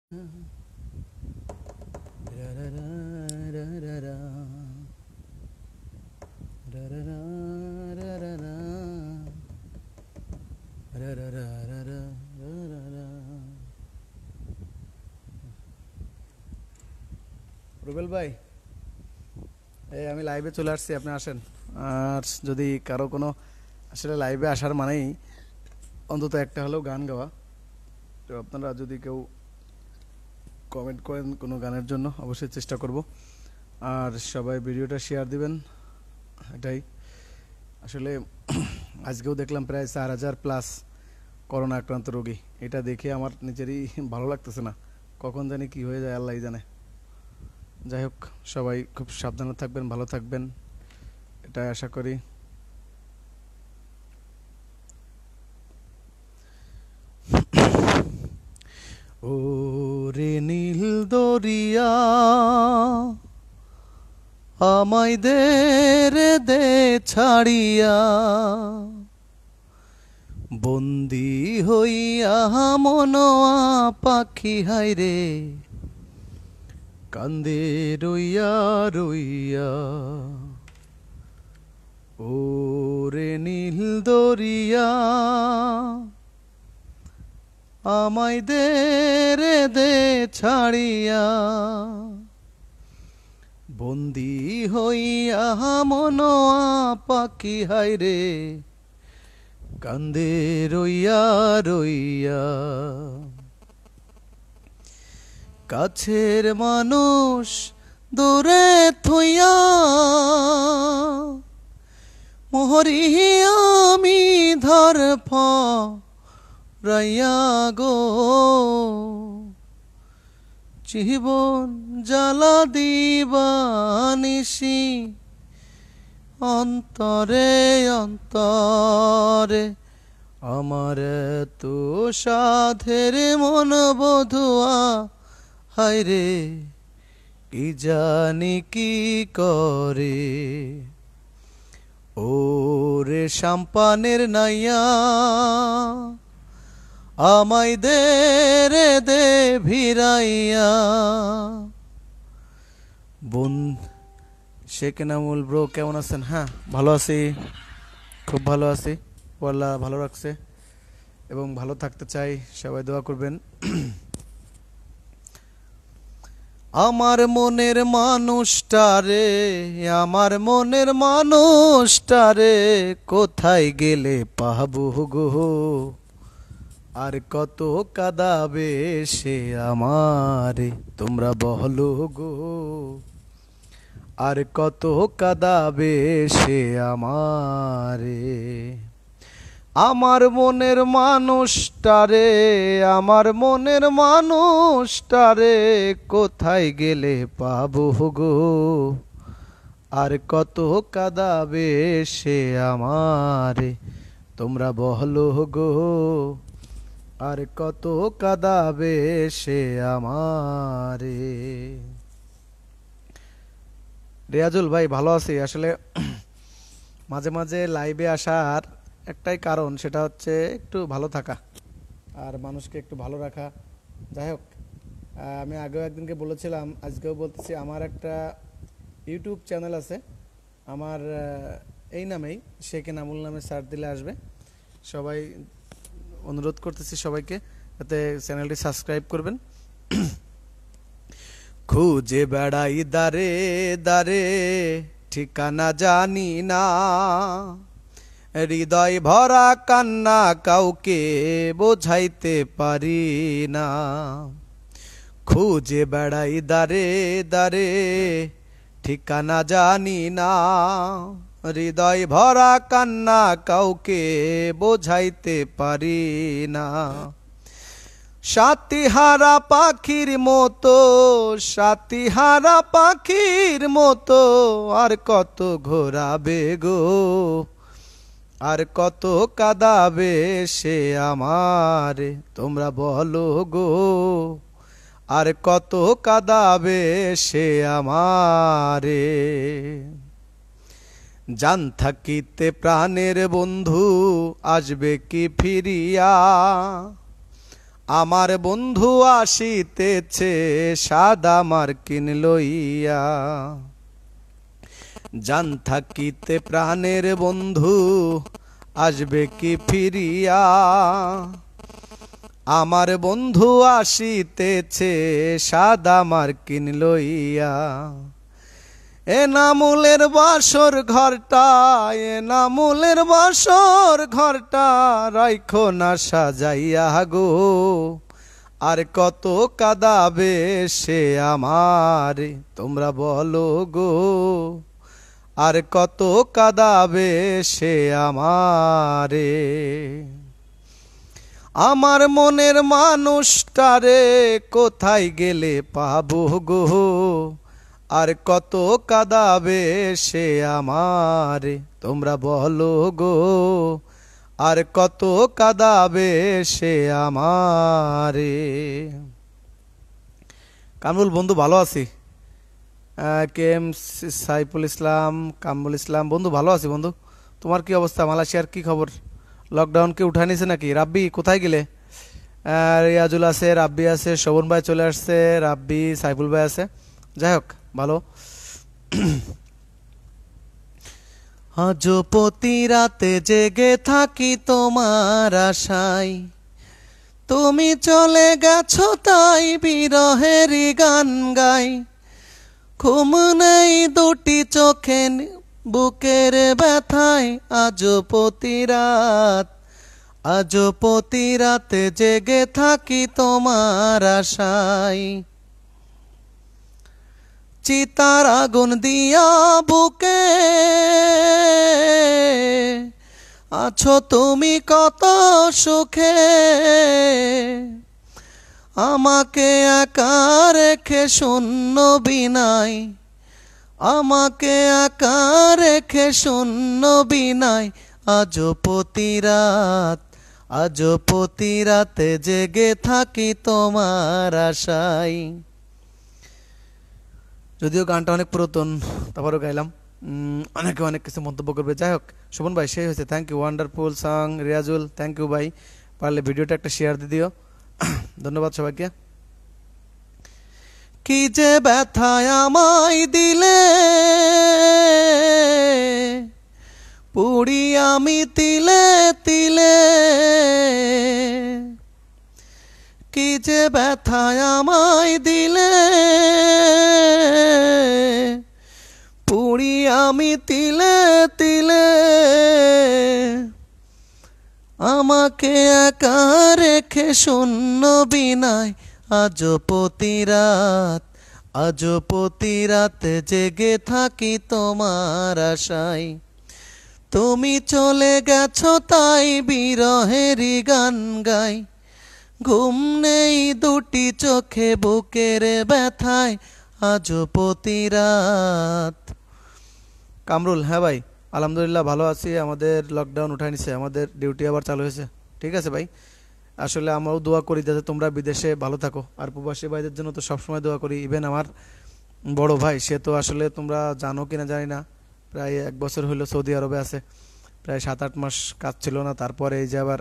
রুবেল ভাই, এই আমি লাইভে চলে আসছি, আপনি আসেন। আর যদি কারো কোনো আসলে লাইভে আসার মানেই অন্তত একটা হলেও গান গাওয়া, তো আপনারা যদি কেউ কমেন্ট করেন কোনো গানের জন্য অবশ্যই চেষ্টা করব। আর সবাই ভিডিওটা শেয়ার দিবেন, এটাই আসলে। আজকেও দেখলাম প্রায় 4000+ করোনা আক্রান্ত রোগী। এটা দেখে আমার নিজেরই ভালো লাগতেছে না, কখন জানি কি হয়ে যায় আল্লাহই জানে। যাই হোক, সবাই খুব সাবধানে থাকবেন, ভালো থাকবেন, এটাই আশা করি। ও রে নীল দরিয়া, আমায় দে রে দে ছাড়িয়া, বন্দি হইয়া মনোয়া পাখি হায়রে কান্দে রইয়া রইয়া। ও রে নীল দরিয়া, আমায় দে রে দে ছাড়িয়া, বন্দি হইয়া মনোয়া পাখি হায়রে কান্দে রইয়া রইয়া। কাছের মানুষ দূরে থইয়া, মোহরি আমি ধরফ রাইয়া গো, জীবন জ্বালা দিবানিসি অন্তরে অন্তরে, আমার তো সাধের মন বধুয়া হায়রে কি জানি কি করে। ও রে সাম্পানের নাইয়া, আমায় দে রে দে ভিড়াইয়া। বোন শেখ এনামুল ব্রো, কেমন আছেন? হ্যাঁ, ভালো আছি, খুব ভালো আছি, আল্লাহ ভালো রাখছে এবং ভালো থাকতে চাই, সবাই দোয়া করবেন। আমার মনের মানুষটারে, আমার মনের মানুষটারে কোথায় গেলে পাবো গো, আর কত কাঁদাবে সে আমারে তোমরা বলো গো, আর কত কাঁদাবে সে আমারে। আমার মনের মানুষটারে, আমার মনের মানুষটারে কোথায় গেলে পাবো গো, আর কত কাঁদাবে সে আমারে তোমরা বলো গো, আর কত কাঁদাবে সে আমারে। রিয়াজুল ভাই, ভালো আছি। আসলে মাঝে মাঝে লাইভে আসার একটাই কারণ, সেটা হচ্ছে একটু ভালো থাকা আর মানুষকে একটু ভালো রাখা। যাই হোক, আমি আগেও একদিনকে বলেছিলাম, আজকেও বলতেছি, আমার একটা ইউটিউব চ্যানেল আছে, আমার এই নামেই শেখ এনামুল নামে সার্চ দিলে আসবে। সবাই অনুরোধ করতেছি সবাইকে যাতে চ্যানেলটি সাবস্ক্রাইব করবেন। খুঁজে বেড়াই দারে দারে ঠিকানা জানি না, হৃদয় ভরা কান্না কাউকে বোঝাইতে পারি না। খুঁজে বেড়াই দারে দারে ঠিকানা জানি না, হৃদয় ভরা কান্না কাউকে বোঝাইতে পারি না। সাতিহারা পাখির মতো, সাতিহারা পাখির মতো আর কত ঘোরাবে গো, আর কত কাঁদাবে সে আমারে তোমরা বলো গো, আর কত কাঁদাবে সে আমারে। জান থাকিতে প্রাণের বন্ধু আসবে কি ফিরিয়া, আমার বন্ধু আসিতেছে সাদা মার্কিন লইয়া, জান থাকিতে প্রাণের বন্ধু আসবে কি ফিরিয়া। আমার বন্ধু আসিতেছে সাদা মার্কিন লইয়া, এনামুলের বাসর ঘরটা, এনামুলের বাসর ঘরটা রাইখো না সাজাইয়া গো। আর কত কাঁদাবে সে আমারে তোমরা বলো গো, আর কত কাঁদাবে সে আমারে। আমার মনের মানুষটারে কোথায় গেলে পাবো গো, আর কত কাঁদাবে সে আমারে তোমরা বলো গো, আর কত কাঁদাবে সে আমারে। কামরুল বন্ধু ভালো আছি। কে এম সাইফুল ইসলাম, কামরুল ইসলাম বন্ধু ভালো আছি বন্ধু। তোমার কি অবস্থা? মালয়েশিয়ার কি খবর? লকডাউনকে উঠা নিছে নাকি? রাব্বি কোথায় গেলে? রিয়াজুল আছে, রাব্বি আছে, শোভন ভাই চলে আসছে, রাব্বি সাইফুল ভাই আছে। যাই হোক ভালো। আজ প্রতি রাতে জেগে থাকি তোমার আশায়, তুমি চলে গেছো তাই বিরহেরই গান গাই। ঘুম নেই দুটি চোখে বুকের ব্যথায়, আজ প্রতি রাত, আজ প্রতি রাতে জেগে থাকি তোমার আশায়। চিতার আগুন দিয়া বুকে আছো তুমি কত সুখে, আমাকে একা রেখে শূন্য বিনাই, আমাকে একা রেখে শূন্য বিনাই। আজ প্রতি রাত, আজ প্রতি রাতে জেগে থাকি তোমার আশায়। যদিও গানটা অনেক পুরাতন, তারপরেও গাইলাম। অনেকে অনেক কিছু মন্তব্য করবে। যাই হোক শোভন ভাই সেই হয়েছে, thank you, wonderful song. Riazul thank you ভাই, পারলে ভিডিওটা একটা শেয়ার দিয়ে দিও। ধন্যবাদ সবাইকে। কি যে ব্যথায় আমায় দিলে, পুড়ি আমি তিলে তিলে, কি যে ব্যথায় আমায় দিলে, পুড়ি আমি তিলে তিলে। আমাকে একা রেখে শূন্য বিনায়, আজ প্রতি রাত, আজ প্রতি রাতে জেগে থাকি তোমার আশায়। তুমি চলে গেছো তাই বিরহেরই গান গাই। ঘুম নেই দুটি চোখে বুকের ব্যথায়, আজ প্রতি রাত। কামরুল হ্যাঁ ভাই আলহামদুলিল্লাহ ভালো আছি। আমাদের লকডাউন উঠাই নিছে, আমাদের ডিউটি আবার চালু হয়েছে। ঠিক আছে ভাই, আসলে আমরাও দোয়া করি যাতে তোমরা বিদেশে ভালো থাকো, আর প্রবাসী ভাইদের জন্য তো সবসময় দোয়া করি। ইভেন আমার বড় ভাই, সে তো আসলে তোমরা জানো কিনা জানি না, প্রায় 1 বছর হলো সৌদি আরবে আছে, প্রায় 7-8 মাস কাজ ছিল না। তারপরে এই যে আবার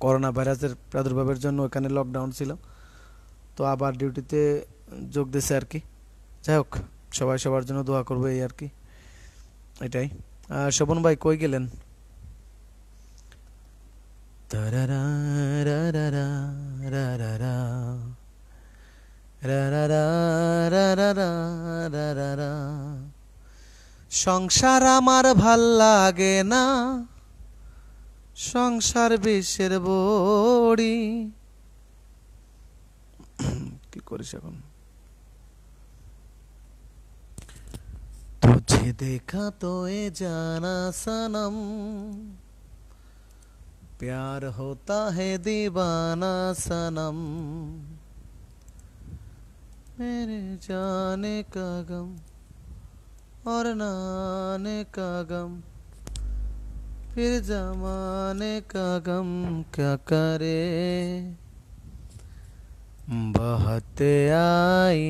করোনা ভাইরাসের প্রাদুর্ভাবের জন্য ওখানে লকডাউন ছিল, তো আবার ডিউটিতে যোগ দিয়েছে আর কি। যাই হোক সবাই সবার জন্য দোয়া করবে এই আর কি, এটাই। শোভন ভাই কই গেলেন? তারারা রারারা রারারা রারারা রারারা রারারা। সংসার আমার ভাল লাগে না, সংসার বিষের বড়ি। কি করিস এখন? तुझे देखा तो ये जाना सनम, प्यार होता है दीवाना सनम, मेरे जाने का गम और नाने का गम, फिर जमाने का गम क्या करे। बहते आई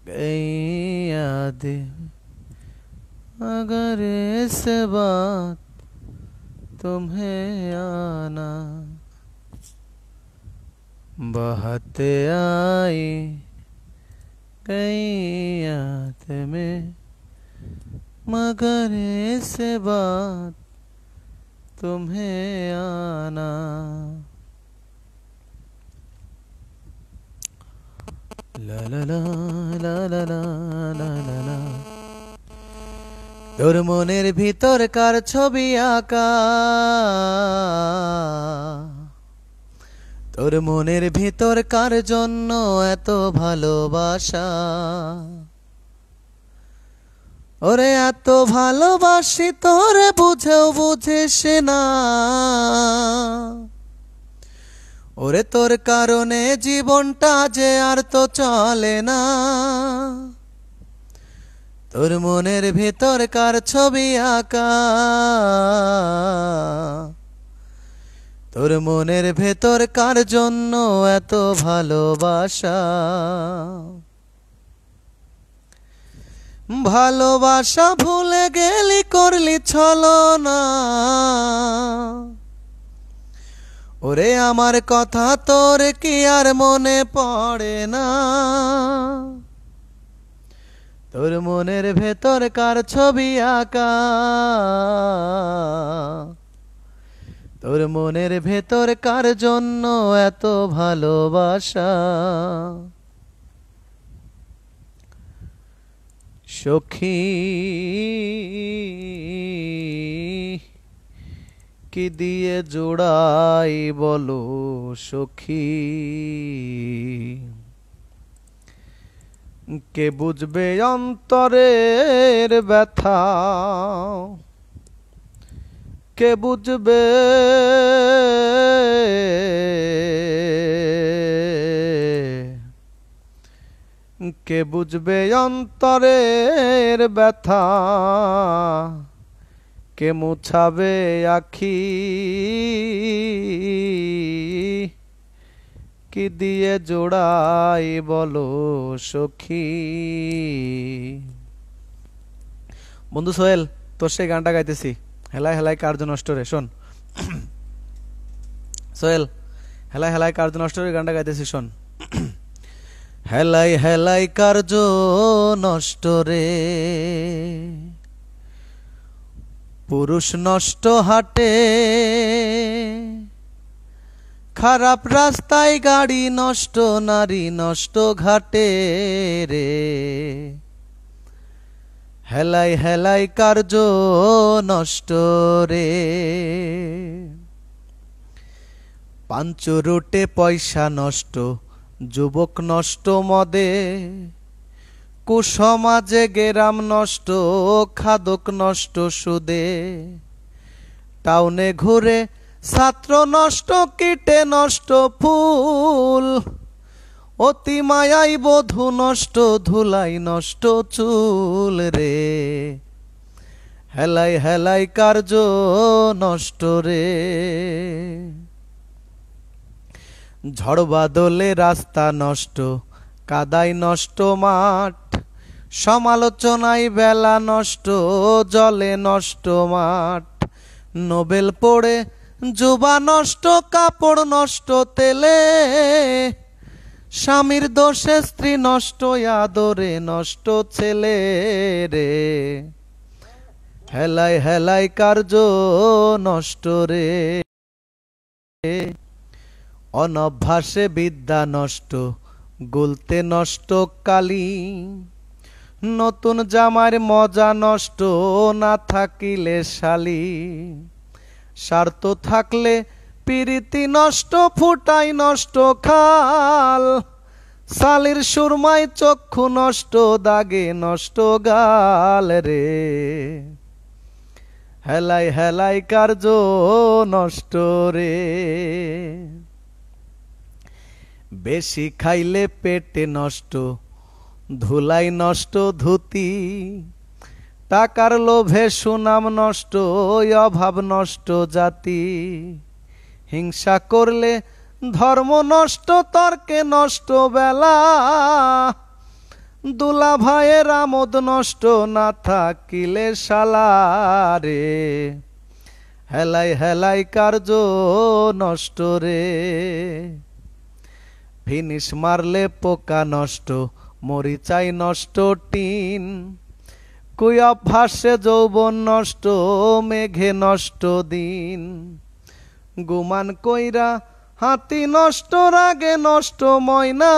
गई यादें, अगर इस बात तुम्हें आना। बहते आई गई याद में, मगर से बात तुम्हें आना। ला ला ला ला ला ला ला ला ला। তোর মনের ভিতর কার ছবি আঁকা, তোর মনের ভিতর কার জন্য এত ভালোবাসা, ওরে এত ভালোবাসি তোরে বুঝেও বুঝিস না, ওরে তোর কারণে জীবনটা যে আর তো চলে না। তোর মনের ভিতর কার ছবি আঁকা, তোর মনের ভেতর কার জন্য এত ভালোবাসা। ভালোবাসা ভুলে গেলি করলি ছলনা, ওরে আমার কথা তোর কি আর মনে পড়ে না। তোর মনের ভেতর কার ছবি আঁকা, তোর মনের ভেতর কার জন্য এত ভালোবাসা। সখী কি দিয়ে জোড়াই বলো সখী, কে বুঝবে অন্তরের ব্যথা, কে বুঝবে কে বুঝবে অন্তরের ব্যথা, কে মুছাবে আখি, কি দিয়ে জোড়াই বলো সখী। বন্ধু সোহেল, তোর সেই গানটা গাইতেছি, হেলায় হেলায় কার্য নষ্ট রে। শোন সোহেল, হেলায় হেলায় কার্য নষ্ট রে গানটা গাইতেছি, শোন। হেলাই হেলাই কার্য নষ্ট রে, পুরুষ নষ্ট হাটে, খারাপ রাস্তায় গাড়ি নষ্ট, নারী নষ্ট ঘাটে রে। হেলাই হেলাই কার্য নষ্ট রে, পাঞ্চ রুটে পয়সা নষ্ট, যুবক নষ্ট মদে, কুসমাজে গেরাম নষ্ট, খাদক নষ্ট সুদে, টাউনে ঘুরে ছাত্র নষ্ট, কীটে নষ্ট ফুল, অতি মায়াই বধূ নষ্ট, ধুলাই নষ্ট চুল রে। হেলাই হেলাই কার্য নষ্ট রে, ঝড় বাদলে রাস্তা নষ্ট, কাদাই নষ্ট মাঠ, সমালোচনায় বেলা নষ্ট, জলে নষ্ট মাঠ, নোবেল পড়ে যুবা নষ্ট, কাপড় নষ্ট তেলে, স্বামীর দোষে স্ত্রী নষ্ট, আদরে নষ্ট ছেলে রে। হেলাই হেলাই কার্য নষ্ট রে, অনভ্যাসে বিদ্যা নষ্ট, গুলতে নষ্ট কালি, নতুন জামার মজা নষ্ট, না থাকিলে শালি, স্বার্থ থাকলে প্রীতি নষ্ট, ফুটাই নষ্ট খাল, সালির সুরমায় চক্ষু নষ্ট, দাগে নষ্ট গাল রে। হেলাই হেলাই কার্য নষ্ট রে, বেশি খাইলে পেটে নষ্ট, ধুলাই নষ্ট ধুতি, টাকার লোভে সুনাম নষ্ট, অভাব নষ্ট জাতি, হিংসা করলে ধর্ম নষ্ট, তর্কে নষ্ট বেলা, দুলা ভাইয়ের আমোদ নষ্ট, না থাকিলে শালা রে। হেলাই হেলাই কার্য নষ্ট রে, ফিনিশ মারলে পোকা নষ্ট, মরিচাই নষ্ট টিন। কুয়া ভাসে যৌবন নষ্ট, মেঘে নষ্ট দিন। গুমান কইরা হাতি নষ্ট, রাগে নষ্ট ময়না।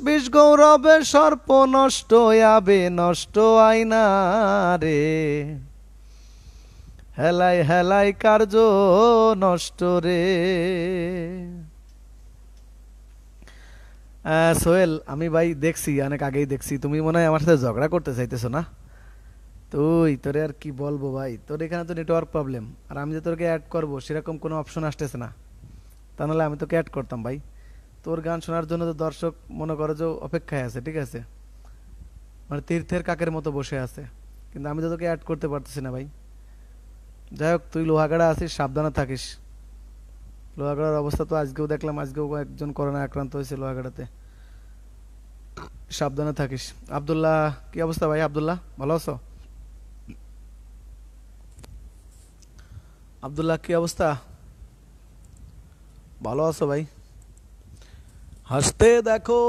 বিষ গৌরবে সর্প নষ্ট, আবে নষ্ট আয়না রে। হেলাই হেলাই কার্য নষ্ট রে। সোহেল, আমি ভাই দেখছি, অনেক আগেই দেখছি, তুমি মনে হয় আমার সাথে ঝগড়া করতে চাইতেছো না? তোরে আর কি বলবো ভাই, তোর এখানে তো নেটওয়ার্ক প্রবলেম, আর আমি যে তোকে অ্যাড করবো সেরকম কোনো অপশন আসতেছে না। তা নাহলে আমি তোকে অ্যাড করতাম ভাই। তোর গান শোনার জন্য তো দর্শক মনে করো যে অপেক্ষায় আছে, ঠিক আছে, মানে তীর্থের কাকের মতো বসে আছে, কিন্তু আমি তো তোকে অ্যাড করতে পারতেছি না ভাই। যাই হোক, তুই লোহাগাড়া আছিস, সাবধানে থাকিস। লোহাগাড়ার অবস্থা তো আজকেও দেখলাম, আজকেও একজন করোনা আক্রান্ত হয়েছে লোহাগাড়াতে। সাবধানে থাকিস। আব্দুল্লাহ, কি অবস্থা ভাই? আব্দুল্লাহ, ভালো আছো? আব্দুল্লাহ, কি অবস্থা? ভালো আছো ভাই? হাসতে দেখো,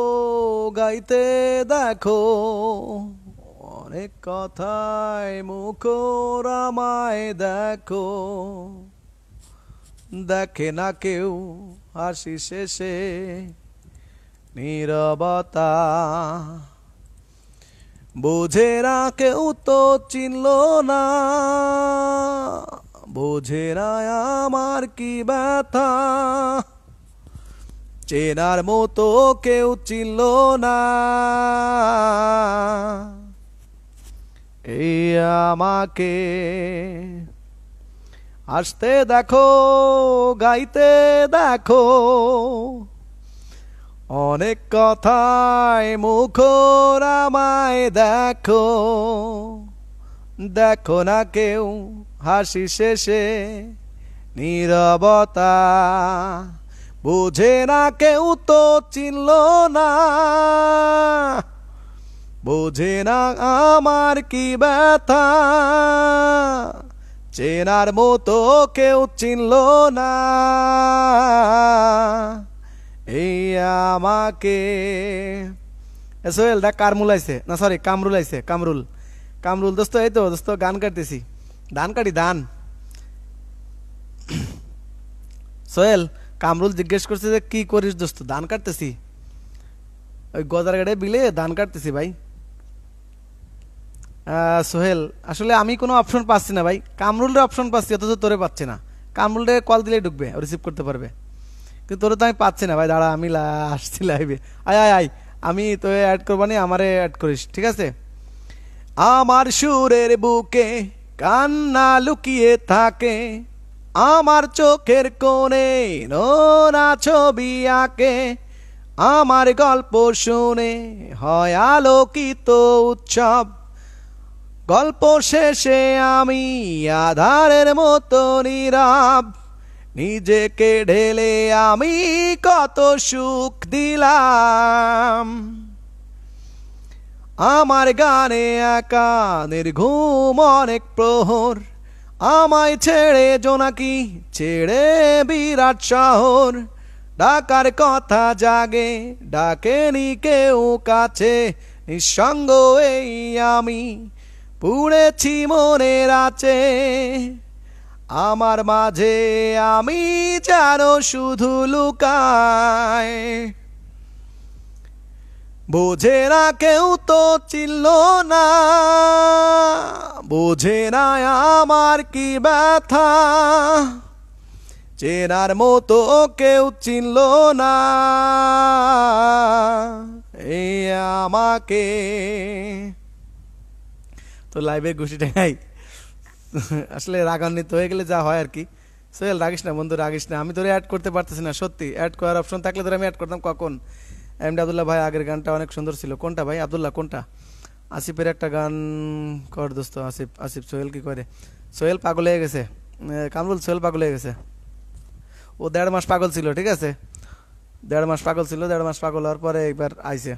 গাইতে দেখো, অনেক কথায় মুখর আমায় দেখো। দেখে না কেউ হাসি শেষে নীরবতা। বোঝে না কেউ তো চিনল না, বোঝে না আমার কি ব্যথা। চেনার মতো কেউ চিনল না, এই আমাকে। আসতে দেখো, গাইতে দেখো, অনেক কথায় মুখর আমায় দেখো। দেখো না কেউ হাসি শেষে নীরবতা। বুঝে না কেউ তো চিনল না, বোঝে না আমার কি ব্যথা। চেনার মতো কেউ চিনল না, এই আমাকে। সোহেল দেখ, কারমুল আইছে, না সরি কামরুল আইছে, কামরুল। কামরুল দোস্ত, এই তো দোস্ত গান কাটতেছি, ধান কাটি ধান। সোহেল, কামরুল জিজ্ঞেস করছে যে কি করিস দোস্ত? ধান কাটতেছি, ওই গজার গাড়ে বিলে ধান কাটতেছি ভাই। সোহেল, আসলে আমি কোনো অপশন পাচ্ছি না ভাই, কামরুলের অপশন পাচ্ছি, অথচ তোরে পাচ্ছি না। কামরুলের কল দিলেই ঢুকবে, রিসিভ করতে পারবে, কিন্তু তোরে তো আমি পাচ্ছি না ভাই। দাঁড়া, আমি আসছি লাইভে। আয় আয় আয়, আমি তো অ্যাড করবানি, আমারে অ্যাড করিস, ঠিক আছে? আমার সুরের বুকে কান্না লুকিয়ে থাকে, আমার চোখের কোণে নোনা ছবি আঁকে। আমার গল্প শুনে হয় আলোকিত উৎসব, গল্প শেষে আমি আধারের মতো নীরব। নিজেকে ঢেলে আমি কত সুখ দিলাম, আমার গানে একা নির্ঘুম অনেক প্রহর। আমায় ছেড়ে জোনাকি, ছেড়ে বিরাট শহর। ডাকার কথা জাগে, ডাকেনি কেউ কাছে। নিঃসঙ্গ এই আমি, পুড়েছি মনের আছে। আমার মাঝে আমি যেন শুধু লুকায়। বোঝে না কেউ তো চিনল না, বোঝে না আমার কি ব্যথা। চেনার মতো কেউ চিনল না, এই আমাকে। তো লাইভে ঘুষি টেঙাই, আসলে রাগান্বিত হয়ে গেলে যা হয় আর কি। সোহেল, রাগিস না বন্ধু, রাগিস না, আমি তোরে অ্যাড করতে পারতেছি না সত্যি। অ্যাড করার অপশন থাকলে তোরে আমি অ্যাড করতাম কখন। এমডি আব্দুল্লাহ ভাই, আগের গানটা অনেক সুন্দর ছিল। কোনটা ভাই আব্দুল্লাহ, কোনটা? আসিফের একটা গান কর দোস্ত। আসিফ, আসিফ সোহেল কি করে? সোহেল পাগল হয়ে গেছে, কামরুল সোহেল পাগল হয়ে গেছে। ও 1.5 মাস পাগল ছিল, ঠিক আছে, 1.5 মাস পাগল ছিল। 1.5 মাস পাগল হওয়ার পরে একবার আইছে।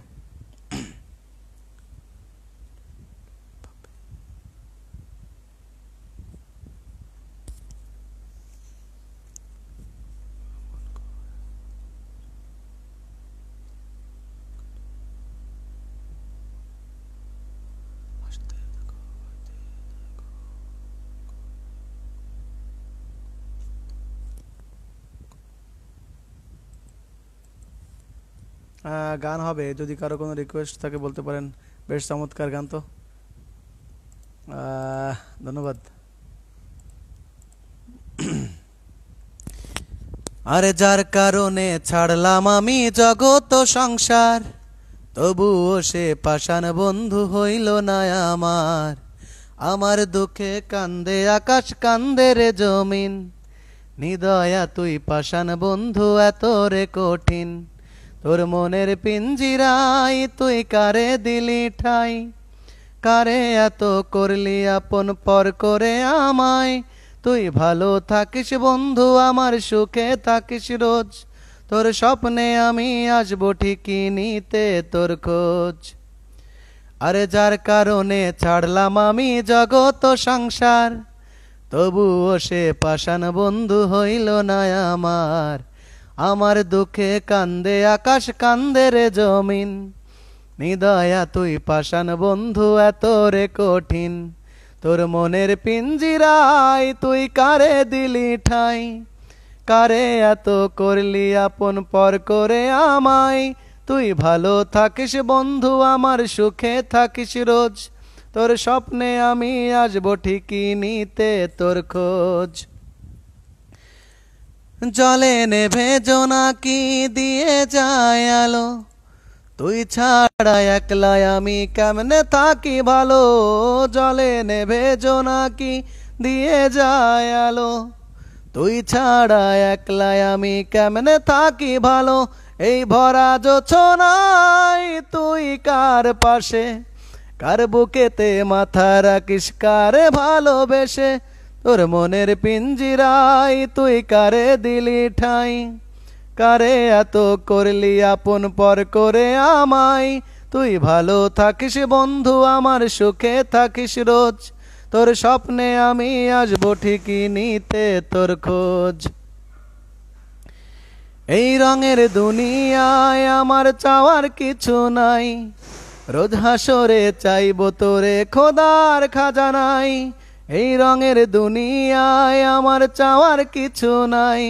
গান হবে, যদি কারো কোনো রিকোয়েস্ট থাকে বলতে পারেন। বেশ চমৎকার গান তো, ধন্যবাদ। আরে যার কারণে ছাড়লাম আমি জগৎ ও সংসার, তবুও সে পাষাণ বন্ধু হইল না আমার। আমার দুঃখে কান্দে আকাশ, কান্দে রে জমিন, নিদয়া তুই পাষাণ বন্ধু এত রে কঠিন। তোর মনের পিঞ্জিরাই তুই কারে দিলি ঠাই, কারে এত করলি আপন পর করে আমায়। তুই ভালো থাকিস বন্ধু, আমার সুখে থাকিস রোজ, তোর স্বপ্নে আমি আসবো ঠিকই নিতে তোর খোঁজ। আরে যার কারণে ছাড়লাম আমি জগৎ ও সংসার, তবুও সে পাষাণ বন্ধু হইল না আমার। আমার দুঃখে কান্দে আকাশ, কান্দে রে জমিন, নিদয়া তুই পাষাণ বন্ধু এত রে কঠিন। তোর মনের পিঞ্জিরায় তুই কারে দিলি ঠাই, কারে এত করলি আপন পর করে আমায়। তুই ভালো থাকিস বন্ধু, আমার সুখে থাকিস রোজ, তোর স্বপ্নে আমি আসবো ঠিকই নিতে তোর খোঁজ। জলে নেভে জোনাকি দিয়ে যায় আলো, তুই ছাড়া একলা আমি কেমনে থাকি ভালো। জলে নেভে জোনাকি দিয়ে যায় আলো, তুই ছাড়া একলা আমি কেমনে থাকি ভালো। এই ভরা জোছনায় তুই কার পাশে, কার বুকেতে মাথা রাখিস কারে ভালোবেসে। তোর মনের পিঞ্জিরায় তুই কারে দিলি ঠাই, কারে এত করলি আপন পর করে আমায়। তুই ভালো থাকিস বন্ধু, আমার সুখে থাকিস রোজ, তোর স্বপ্নে আমি আসবো ঠিকই নিতে তোর খোঁজ। এই রঙের দুনিয়ায় আমার চাওয়ার কিছু নাই, রোজ হাসরে চাইবো তোরে খোদার খাজানাই। এই রঙের দুনিয়ায় আমার চাওয়ার কিছু নাই,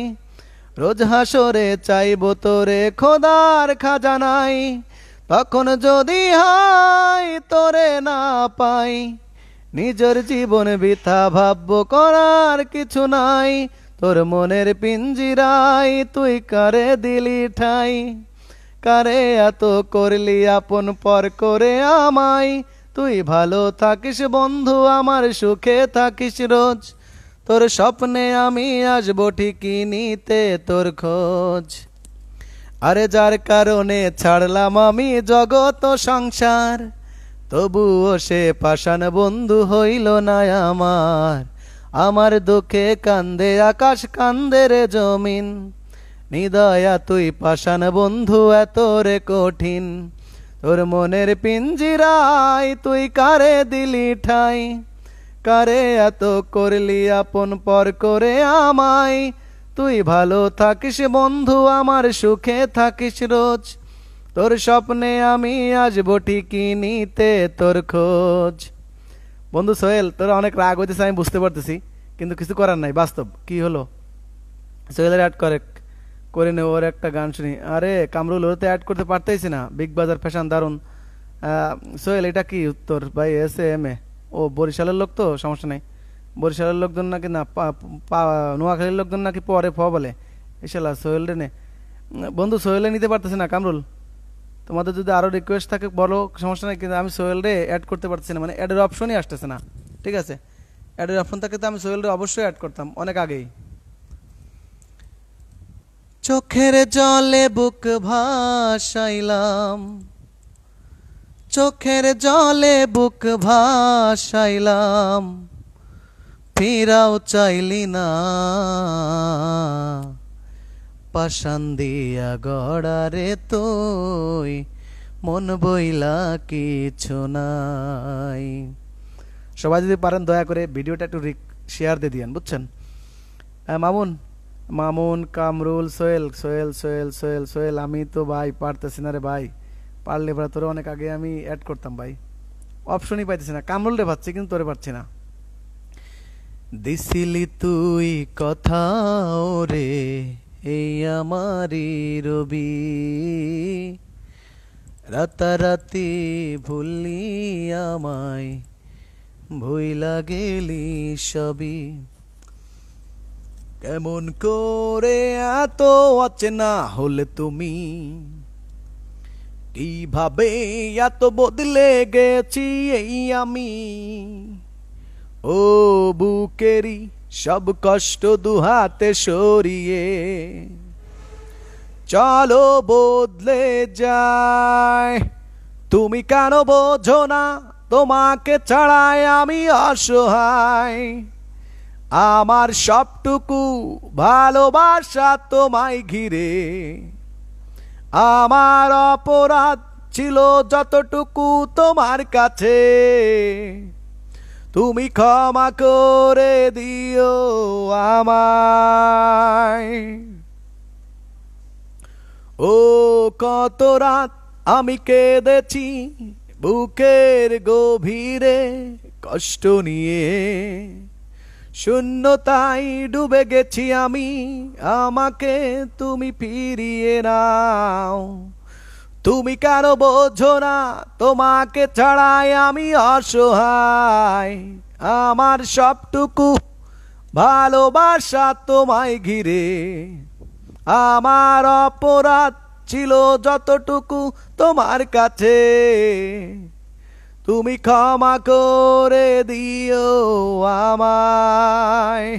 রোজ হাসরে চাইবো তোরে খোদার খাজানাই। তখন যদি হাই তোরে না পাই, নিজের জীবন বৃথা ভাববো, করার কিছু নাই। তোর মনের পিঞ্জিরাই তুই কারে দিলি ঠাই, কারে এত করলি আপন পর করে আমায়। তুই ভালো থাকিস বন্ধু, আমার সুখে থাকিস রোজ, তোর স্বপ্নে আমি আসবো ঠিকই নিতে তোর খোঁজ। আরে যার কারণে ছাড়লাম আমি জগৎ ও সংসার, তবুও সে পাষাণ বন্ধু হইল না আমার। আমার দুঃখে কান্দে আকাশ, কান্দে রে জমিন, নিদয়া তুই পাষাণ বন্ধু এত রে কঠিন। তোর মনের পিঞ্জিরায় তুই কারে দিলি ঠাই, কারে এত করলি আপন পর করে আমায়। তুই ভালো থাকিস বন্ধু, আমার সুখে থাকিস রোজ, তোর স্বপ্নে আমি আসবো ঠিকই নিতে তোর খোঁজ। বন্ধু সোহেল, তোরা অনেক রাগ হইতেছে আমি বুঝতে পারতেছি, কিন্তু কিছু করার নাই, বাস্তব কি হলো। সোহেলের অ্যাড করে নে, ওর একটা গান শুনি। আরে কামরুল, ওর তো অ্যাড করতে পারতেইছি না। বিগ বাজার ফ্যাশন দারুন। সোহেল, এটা কি উত্তর ভাই? এস এ ও বরিশালের লোক তো, সমস্যা নাই। বরিশালের লোকজন নাকি না নোয়াখালীর লোকজন নাকি পরে বলে। ইশাল্লাহ সোহেল রে নে। বন্ধু সোহেলে নিতে পারতেছি না। কামরুল, তোমাদের যদি আরও রিকোয়েস্ট থাকে বলো, সমস্যা নেই, কিন্তু আমি সোহেল রে অ্যাড করতে পারতেছি না, মানে অ্যাডের অপশনই আসতেছে না। ঠিক আছে, অ্যাডের অপশন থাকে তো আমি সোহেল রে অবশ্যই অ্যাড করতাম অনেক আগেই। চোখের জলে বুক ভাসাইলাম, চোখের জলে বুক ভাসাইলাম, ফিরাও চাইলি না। পাষাণ দিয়া গড়ারে তুই, মন বইলা কিছু নাই। সবাই যদি পারেন দয়া করে ভিডিওটা একটু শেয়ার দিয়ে দিয়েন, বুঝছেন। মামুন, মামুন, কামরুল, সোহেল সোহেল সোহেল সোহেল সোহেল, আমি তো ভাই পারতেছি না রে ভাই। পারলে এবার তোরে অনেক আগে আমি অ্যাড করতাম ভাই, অপশনই পাইতেছি না। কামরুল রে পাচ্ছি কিন্তু তোরে পাচ্ছি না। দিছিলি তুই কথা রে এই আমারি রবি, রাতারাতি ভুলি আমায় ভুইলা গেলি সবই কেমন করে এত অচেনা হলে তুমি কিভাবে এত বদলে গেছি এই আমি ও বুকেরি সব কষ্ট দুহাতে সরিয়ে চলো বদলে যায় তুমি কেন বোঝো না তোমাকে ছাড়াই আমি অসহায় আমার সবটুকু ভালোবাসা তোমায় ঘিরে আমার অপরাধ ছিল যতটুকু তোমার কাছে তুমি ক্ষমা করে দিও আমায় ও কত রাত আমি কেঁদেছি বুকের গভীরে কষ্ট নিয়ে শূন্যতায় ডুবে গেছি আমি আমাকে তুমি ফিরিয়ে নাও তুমি কেন বোঝো না তোমাকে ছাড়াই আমি অসহায় আমার সবটুকু ভালোবাসা তোমায় ঘিরে আমার অপরাধ ছিল যতটুকু তোমার কাছে তুমি ক্ষমা করে দিও আমায়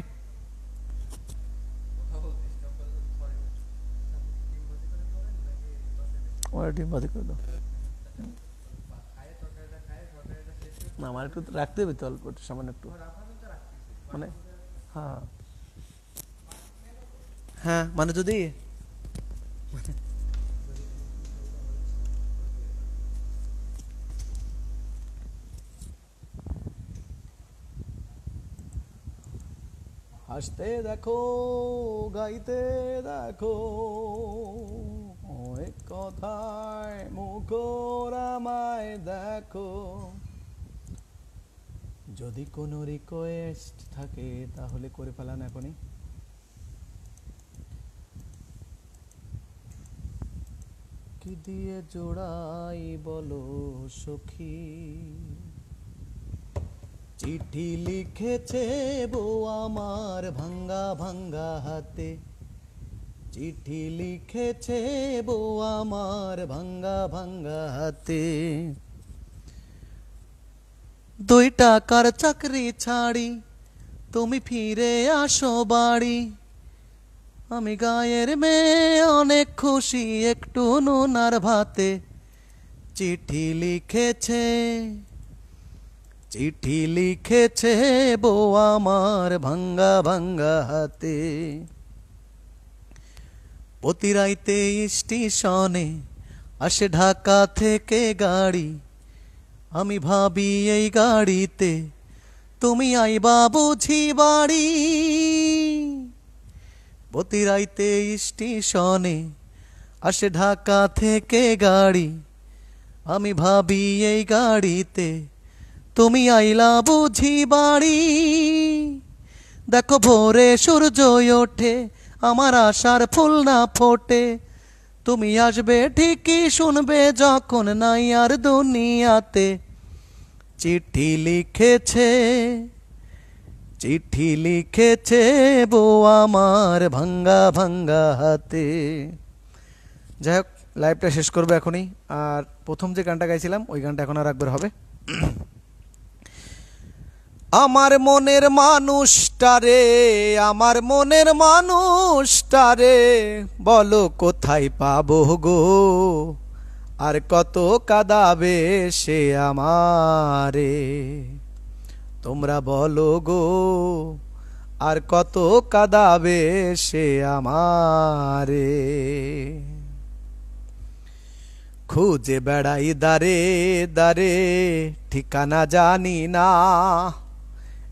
না আমার একটু রাখতে হবে তো অল্প একটু সামান্য একটু মানে হ্যাঁ হ্যাঁ মানে যদি হাসতে দেখো গাইতে দেখো এক কথায় মুখরামায় দেখো যদি কোনো রিকোয়েস্ট থাকে তাহলে করে ফেলান এখনই কি দিয়ে জোড়াই বলো সখী চিঠি লিখেছে বউ আমার ভাঙ্গা ভাঙ্গা হাতে চিঠি লিখেছে বউ আমার ভাঙ্গা ভাঙ্গা হাতে 2 টাকার চাকরি ছাড়ি তুমি ফিরে আসো বাড়ি আমি গায়ের মেয়ে অনেক খুশি একটু নুন আর ভাতে চিঠি লিখেছে বউ আমার ভাঙ্গা ভাঙ্গা হাতে প্রতি রাইতে স্টেশনে আসে ঢাকা থেকে গাড়ি আমি ভাবি এই গাড়িতে তুমি আইবা বুঝি বাড়ি প্রতি রাইতে স্টেশনে আসে ঢাকা থেকে গাড়ি আমি ভাবি এই গাড়িতে তুমি আইলা বুঝি বাড়ি দেখো ভোরে সূর্য ওঠে আমার আশার ফুল না ফোটে তুমি আসবে ঠিকই শুনবে যখন নাই আর দুনিয়াতে চিঠি লিখেছে বউ আমার ভাঙ্গা ভাঙ্গা হাতে যাই হোক লাইভটা শেষ করবো এখনই আর প্রথম যে গানটা গাইছিলাম ওই গানটা এখন আর একবার হবে আমার মনের মানুষটারে বলো কোথায় পাবো গো আর কত কাঁদাবে সে আমারে তোমরা বলো গো আর কত কাঁদাবে সে আমারে খুঁজে বেড়াই দারে দারে ঠিকানা জানি না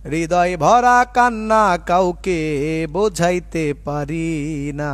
হৃদয় ভরা কান্না কাউকে বোঝাইতে পারি না